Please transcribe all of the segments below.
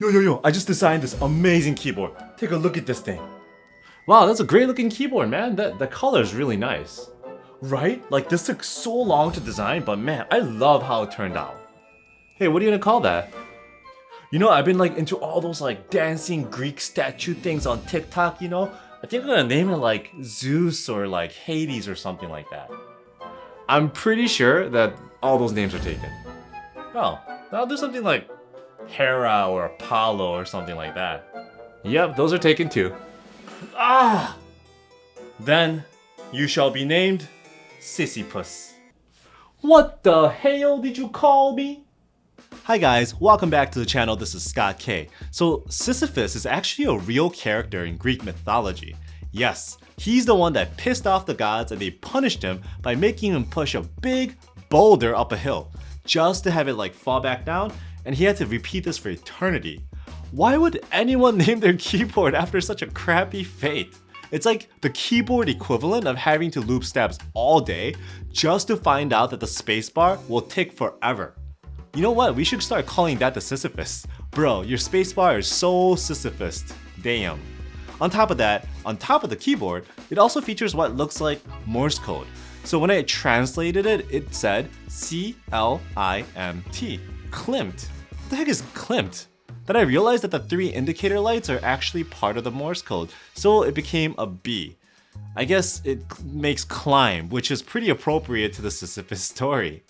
Yo, I just designed this amazing keyboard. Take a look at this thing. Wow, that's a great looking keyboard, man. The color is really nice. Right? Like, this took so long to design, but man, I love how it turned out. Hey, what are you gonna call that? You know, I've been like into all those like dancing Greek statue things on TikTok, you know? I think I'm gonna name it like Zeus or like Hades or something like that. I'm pretty sure that all those names are taken. Oh, now there's something like Hera or Apollo or something like that. Yep, those are taken too. Ah! Then you shall be named Sisyphus. What the hell did you call me? Hi guys, welcome back to the channel. This is Scott K. So Sisyphus is actually a real character in Greek mythology. Yes, he's the one that pissed off the gods and they punished him by making him push a big boulder up a hill just to have it like fall back down, and he had to repeat this for eternity. Why would anyone name their keyboard after such a crappy fate? It's like the keyboard equivalent of having to loop stabs all day just to find out that the spacebar will tick forever. You know what? We should start calling that the Sisyphus. Bro, your spacebar is so Sisyphus. Damn. On top of that, on top of the keyboard, it also features what looks like Morse code. So when I translated it, it said C-L-I-M-T. Klimt. What the heck is Klimt? Then I realized that the 3 indicator lights are actually part of the Morse code, so it became a B. I guess it makes climb, which is pretty appropriate to the Sisyphus story.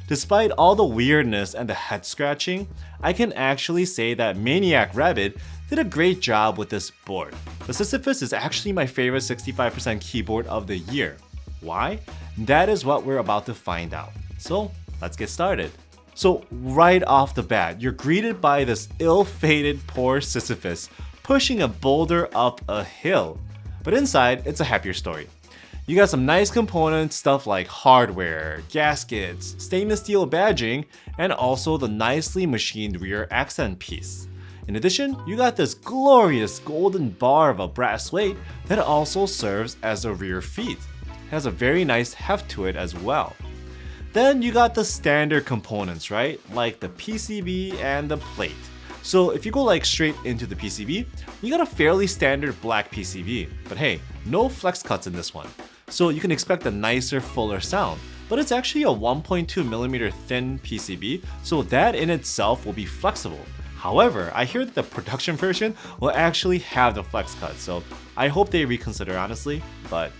Despite all the weirdness and the head scratching, I can actually say that Maniac Rabbit did a great job with this board. The Sisyphus is actually my favorite 65% keyboard of the year. Why? That is what we're about to find out. So let's get started. So right off the bat, you're greeted by this ill-fated poor Sisyphus pushing a boulder up a hill. But inside, it's a happier story. You got some nice components, stuff like hardware, gaskets, stainless steel badging, and also the nicely machined rear accent piece. In addition, you got this glorious golden bar of a brass weight that also serves as a rear feet. It has a very nice heft to it as well. Then you got the standard components, right? Like the PCB and the plate. So if you go like straight into the PCB, you got a fairly standard black PCB. But hey, no flex cuts in this one. So you can expect a nicer, fuller sound. But it's actually a 1.2mm thin PCB, so that in itself will be flexible. However, I hear that the production version will actually have the flex cut, so I hope they reconsider honestly, but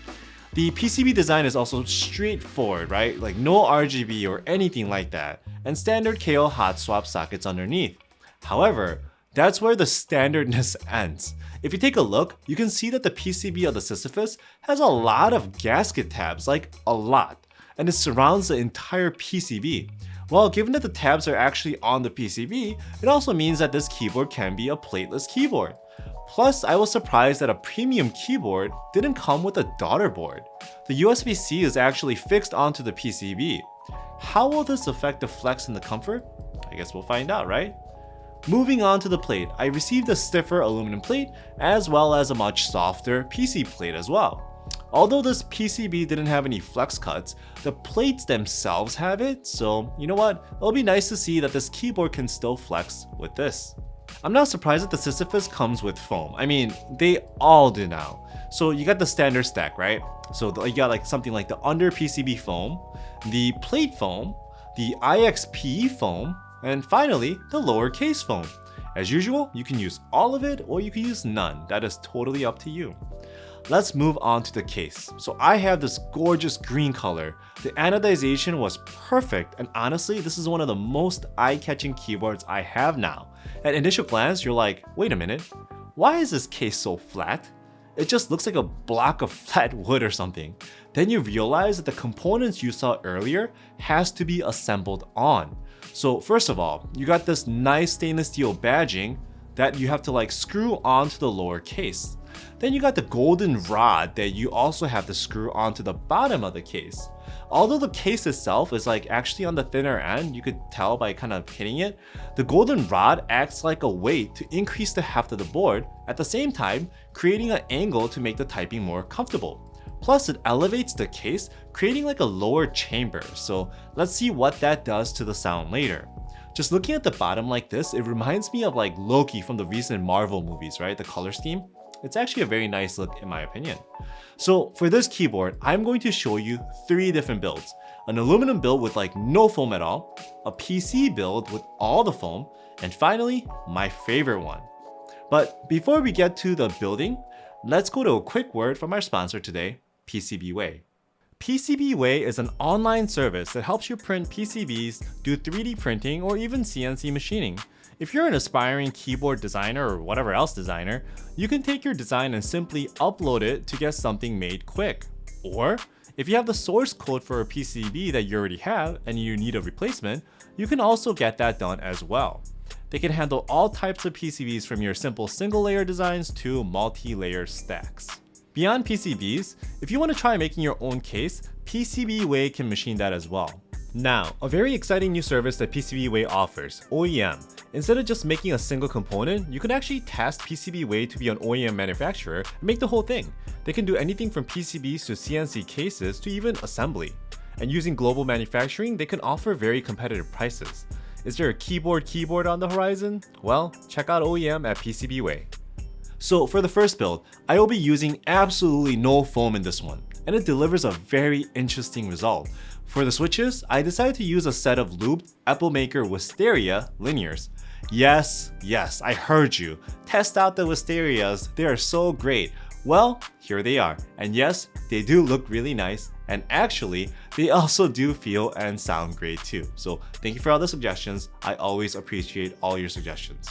the PCB design is also straightforward, right? Like no RGB or anything like that, and standard KO hot swap sockets underneath. However, that's where the standardness ends. If you take a look, you can see that the PCB of the Sisyphus has a lot of gasket tabs, like a lot, and it surrounds the entire PCB. Well, given that the tabs are actually on the PCB, it also means that this keyboard can be a plateless keyboard. Plus, I was surprised that a premium keyboard didn't come with a daughter board. The USB-C is actually fixed onto the PCB. How will this affect the flex and the comfort? I guess we'll find out, right? Moving on to the plate, I received a stiffer aluminum plate as well as a much softer PC plate as well. Although this PCB didn't have any flex cuts, the plates themselves have it, so you know what? It'll be nice to see that this keyboard can still flex with this. I'm not surprised that the Sisyphus comes with foam. I mean, they all do now. So you got the standard stack, right? So you got like something like the under PCB foam, the plate foam, the IXP foam, and finally, the lower case foam. As usual, you can use all of it or you can use none. That is totally up to you. Let's move on to the case. So I have this gorgeous green color. The anodization was perfect, and honestly, this is one of the most eye-catching keyboards I have now. At initial glance, you're like, wait a minute, why is this case so flat? It just looks like a block of flat wood or something. Then you realize that the components you saw earlier has to be assembled on. So first of all, you got this nice stainless steel badging that you have to like screw onto the lower case. Then you got the golden rod that you also have to screw onto the bottom of the case. Although the case itself is like actually on the thinner end, you could tell by kind of hitting it, the golden rod acts like a weight to increase the heft of the board, at the same time creating an angle to make the typing more comfortable. Plus it elevates the case, creating like a lower chamber, so let's see what that does to the sound later. Just looking at the bottom like this, it reminds me of like Loki from the recent Marvel movies, right? The color scheme. It's actually a very nice look in my opinion. So for this keyboard, I'm going to show you 3 different builds. An aluminum build with like no foam at all, a PC build with all the foam, and finally, my favorite one. But before we get to the building, let's go to a quick word from our sponsor today, PCBWay. PCBWay is an online service that helps you print PCBs, do 3D printing, or even CNC machining. If you're an aspiring keyboard designer or whatever else designer, you can take your design and simply upload it to get something made quick. Or, if you have the source code for a PCB that you already have and you need a replacement, you can also get that done as well. They can handle all types of PCBs from your simple single layer designs to multi-layer stacks. Beyond PCBs, if you want to try making your own case, PCBWay can machine that as well. Now, a very exciting new service that PCBWay offers, OEM. Instead of just making a single component, you can actually task PCBWay to be an OEM manufacturer and make the whole thing. They can do anything from PCBs to CNC cases to even assembly. And using global manufacturing, they can offer very competitive prices. Is there a keyboard on the horizon? Well, check out OEM at PCBWay. So for the first build, I will be using absolutely no foam in this one, and it delivers a very interesting result. For the switches, I decided to use a set of looped Epomaker Wisteria linears. Yes, I heard you. Test out the Wisterias, they are so great. Well, here they are, and yes, they do look really nice, and actually, they also do feel and sound great too. So thank you for all the suggestions, I always appreciate all your suggestions.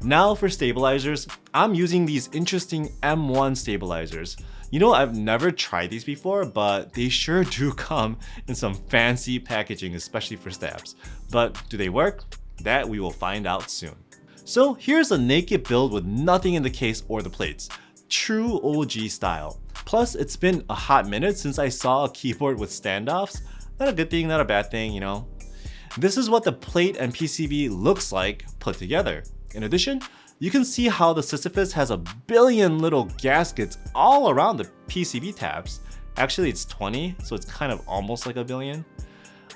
Now for stabilizers, I'm using these interesting M.ONE Stabilizers. You know, I've never tried these before, but they sure do come in some fancy packaging, especially for stabs. But do they work? That we will find out soon. So here's a naked build with nothing in the case or the plates. True OG style. Plus, it's been a hot minute since I saw a keyboard with standoffs. Not a good thing, not a bad thing, you know. This is what the plate and PCB looks like put together. In addition, you can see how the Sisyphus has a billion little gaskets all around the PCB tabs. Actually, it's 20, so it's kind of almost like a billion.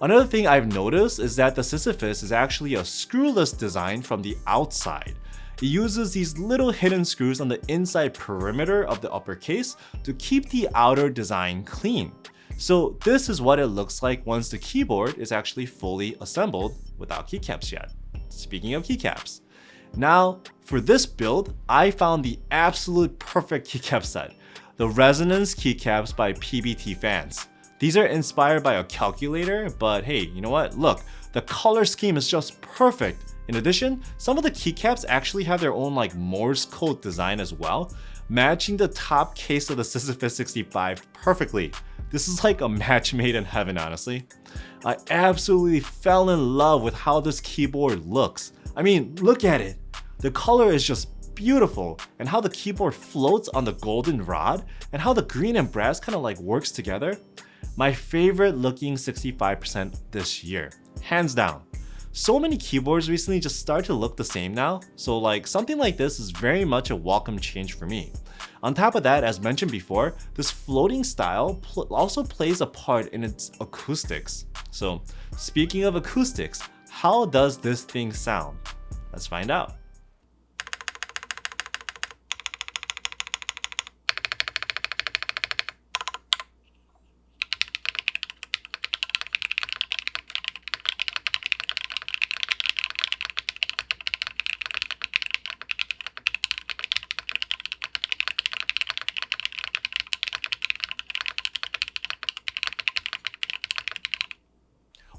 Another thing I've noticed is that the Sisyphus is actually a screwless design from the outside. It uses these little hidden screws on the inside perimeter of the upper case to keep the outer design clean. So this is what it looks like once the keyboard is actually fully assembled without keycaps yet. Speaking of keycaps. Now, for this build, I found the absolute perfect keycap set, the Resonance Keycaps by KBDFANS. These are inspired by a calculator, but hey, you know what? Look, the color scheme is just perfect. In addition, some of the keycaps actually have their own like Morse code design as well, matching the top case of the Sisyphus 65 perfectly. This is like a match made in heaven, honestly. I absolutely fell in love with how this keyboard looks. I mean, look at it. The color is just beautiful, and how the keyboard floats on the golden rod, and how the green and brass kind of like works together. My favorite looking 65% this year, hands down. So many keyboards recently just start to look the same now, so like something like this is very much a welcome change for me. On top of that, as mentioned before, this floating style also plays a part in its acoustics. So speaking of acoustics, how does this thing sound? Let's find out.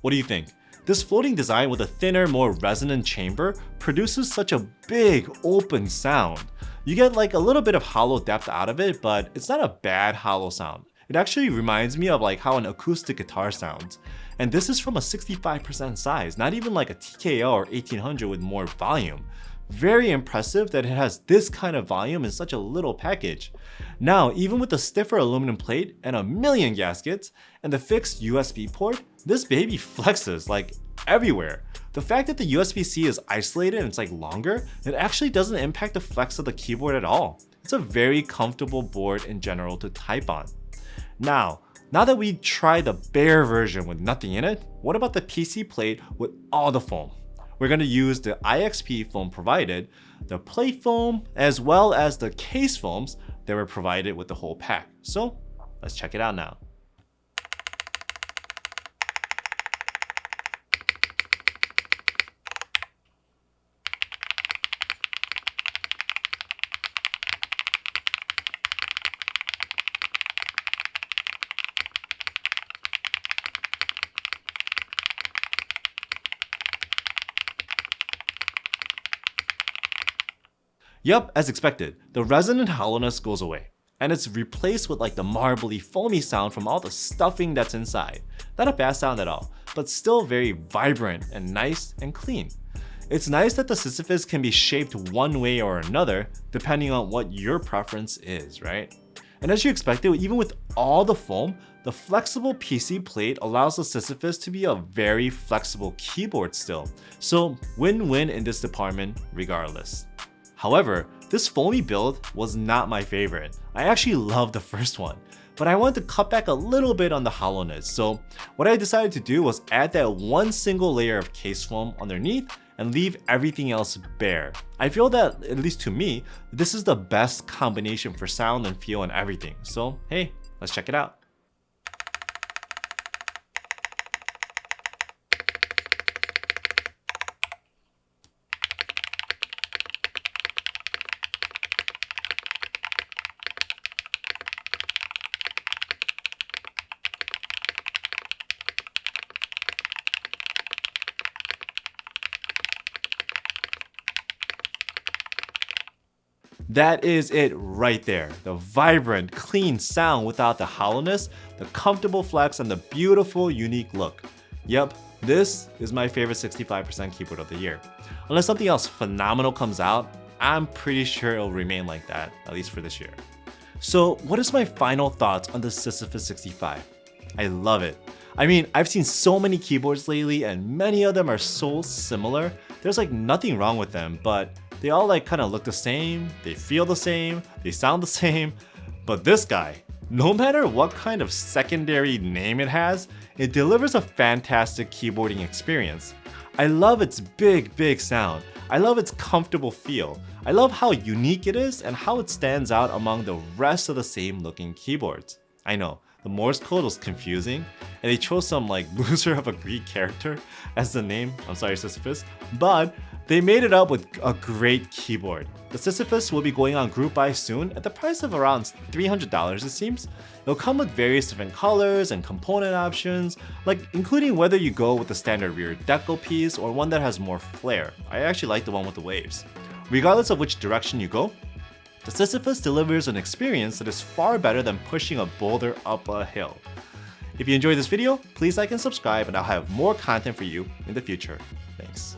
What do you think? This floating design with a thinner, more resonant chamber produces such a big, open sound. You get like a little bit of hollow depth out of it, but it's not a bad hollow sound. It actually reminds me of like how an acoustic guitar sounds. And this is from a 65% size, not even like a TKO or 1800 with more volume. Very impressive that it has this kind of volume in such a little package. Now, even with the stiffer aluminum plate and a million gaskets and the fixed USB port, this baby flexes like everywhere. The fact that the USB-C is isolated and it's like longer, it actually doesn't impact the flex of the keyboard at all. It's a very comfortable board in general to type on. Now that we tried the bare version with nothing in it, what about the PC plate with all the foam? we're going to use the IXP foam provided, the plate foam, as well as the case foams that were provided with the whole pack. So let's check it out now. Yup, as expected, the resonant hollowness goes away, and it's replaced with like the marbly, foamy sound from all the stuffing that's inside. Not a bad sound at all, but still very vibrant and nice and clean. It's nice that the Sisyphus can be shaped one way or another, depending on what your preference is, right? And as you expected, even with all the foam, the flexible PC plate allows the Sisyphus to be a very flexible keyboard still. So win-win in this department regardless. However, this foamy build was not my favorite. I actually love the first one, but I wanted to cut back a little bit on the hollowness. So what I decided to do was add that one single layer of case foam underneath and leave everything else bare. I feel that, at least to me, this is the best combination for sound and feel and everything. So hey, let's check it out. That is it right there. The vibrant, clean sound without the hollowness, the comfortable flex, and the beautiful, unique look. Yep, this is my favorite 65% keyboard of the year. Unless something else phenomenal comes out, I'm pretty sure it'll remain like that, at least for this year. So what is my final thoughts on the Sisyphus 65? I love it. I mean, I've seen so many keyboards lately and many of them are so similar. There's like nothing wrong with them, but they all like kind of look the same, they feel the same, they sound the same. But this guy, no matter what kind of secondary name it has, it delivers a fantastic keyboarding experience. I love its big sound. I love its comfortable feel. I love how unique it is and how it stands out among the rest of the same looking keyboards. I know, the Morse code was confusing, and they chose some like loser of a Greek character as the name, I'm sorry Sisyphus, but they made it up with a great keyboard. The Sisyphus will be going on group buy soon at the price of around $300 it seems. It'll come with various different colors and component options, like including whether you go with the standard rear decal piece or one that has more flair. I actually like the one with the waves. Regardless of which direction you go, the Sisyphus delivers an experience that is far better than pushing a boulder up a hill. If you enjoyed this video, please like and subscribe and I'll have more content for you in the future. Thanks.